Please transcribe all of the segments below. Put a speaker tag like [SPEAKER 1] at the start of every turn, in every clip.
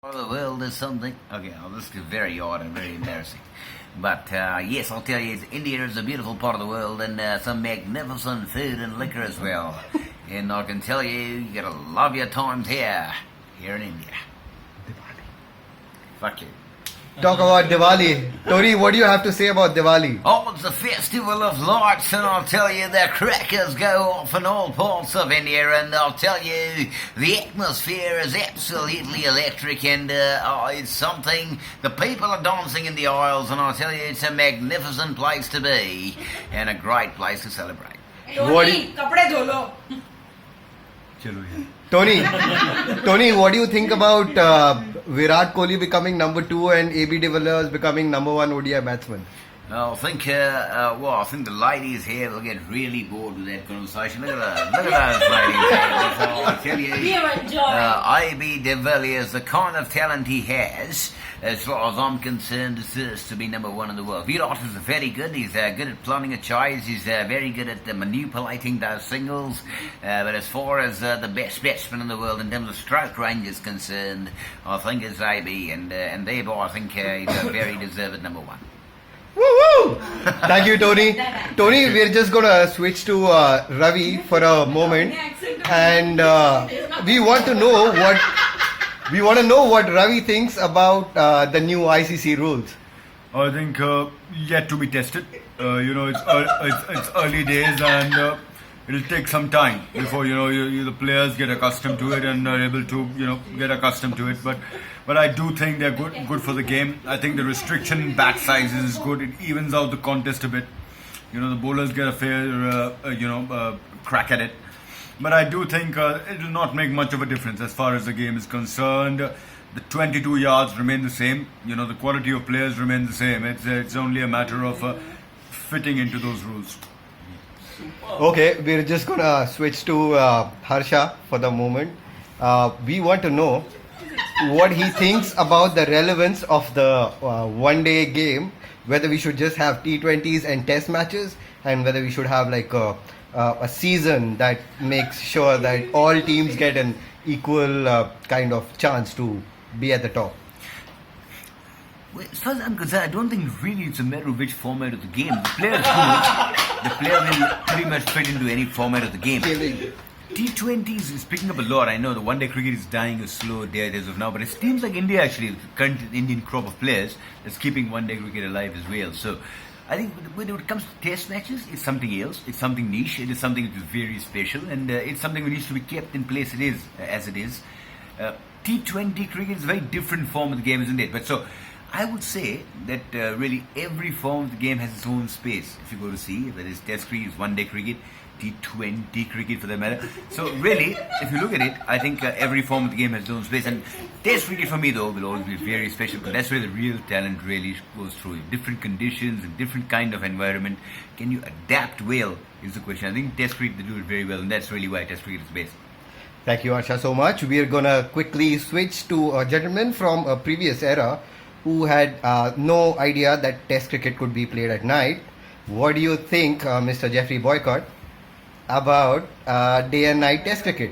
[SPEAKER 1] The world is something. Okay, now this is very odd and very embarrassing. But yes, I'll tell you, India is a beautiful part of the world and some magnificent food and liquor as well. And I can tell you, you gotta love your times here in India. Diwali. Fuck you.
[SPEAKER 2] Talk about Diwali. Tony, what do you have to say about Diwali?
[SPEAKER 1] Oh, it's a festival of lights, and I'll tell you, the crackers go off in all parts of India, and I'll tell you, the atmosphere is absolutely electric, and it's something. The people are dancing in the aisles, and I'll tell you, it's a magnificent place to be, and a great place to celebrate.
[SPEAKER 2] Tony,
[SPEAKER 3] कपड़े धो लो.
[SPEAKER 2] Tony, what do you think about Virat Kohli becoming number 2 and AB de Villiers becoming number 1 ODI batsman?
[SPEAKER 1] I think the ladies here will get really bored with that conversation. Look at those ladies. So I tell you, AB de Villiers, the kind of talent he has, as far as I'm concerned, deserves to be number 1 in the world. Virat is very good. He's good at planning a chase. He's very good at manipulating those singles. But as far as the best batsman in the world in terms of stroke range is concerned, I think it's AB, and thereby I think he's a very deserved number 1.
[SPEAKER 2] Woo! Thank you, Tony. Tony, we're just gonna switch to Ravi for a moment, and we want to know what Ravi thinks about the new ICC rules.
[SPEAKER 4] I think yet to be tested. It's early days, and it'll take some time before the players get accustomed to it and are able to get accustomed to it. But I do think they're good for the game. I think the restriction in bat sizes is good. It evens out the contest a bit. The bowlers get a fair crack at it. But I do think it will not make much of a difference as far as the game is concerned. The 22 yards remain the same. The quality of players remains the same. It's only a matter of fitting into those rules.
[SPEAKER 2] Okay, we're just gonna switch to Harsha for the moment. We want to know what he thinks about the relevance of the one-day game, whether we should just have T20s and test matches, and whether we should have like a season that makes sure that all teams get an equal kind of chance to be at the top.
[SPEAKER 1] Well, as far as I'm concerned, I don't think really it's a matter of which format of the game. The player is good. The player will pretty much fit into any format of the game. T20s is picking up a lot. I know the one-day cricket is dying a slow death as of now, but it seems like India actually, the current Indian crop of players, is keeping one-day cricket alive as well. So I think when it comes to test matches, it's something else. It's something niche. It is something that is very special, and it's something that needs to be kept in place. It is as it is. T20 cricket is a very different form of the game, isn't it? But so I would say that really every form of the game has its own space. If you go to see, whether it's Test cricket, it's one-day cricket, T20 cricket for that matter. So really, if you look at it, I think every form of the game has its own space. And Test cricket for me, though, will always be very special because that's where the real talent really goes through. Different conditions and different kind of environment. Can you adapt well is the question. I think Test cricket, they do it very well, and that's really why Test cricket is best.
[SPEAKER 2] Thank you, Harsha, so much. We are gonna quickly switch to a gentleman from a previous era who had no idea that Test cricket could be played at night. What do you think, Mr. Jeffrey Boycott, about day and night Test cricket?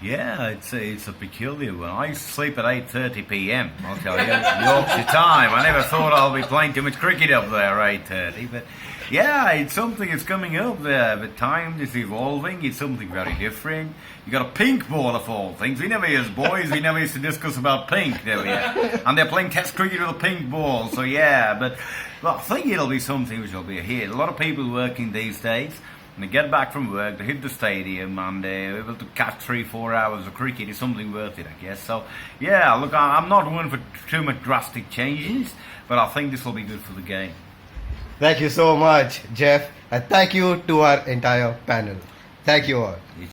[SPEAKER 1] Yeah, it's a peculiar one. I sleep at 8:30 p.m. I'll tell you, Yorkshire time. I never thought I'll be playing too much cricket up there at 8:30, but yeah, it's something that's coming up there. The time is evolving. It's something very different. You got a pink ball of all things. We never, as boys, used to discuss about pink, did we? And they're playing Test cricket with a pink ball. So yeah, but I think it'll be something which will be here. A lot of people working these days. When they get back from work, they hit the stadium and they're able to catch 3-4 hours of cricket is something worth it, I guess. So, yeah, look, I'm not one for too much drastic changes, but I think this will be good for the game.
[SPEAKER 2] Thank you so much, Jeff, and thank you to our entire panel. Thank you all.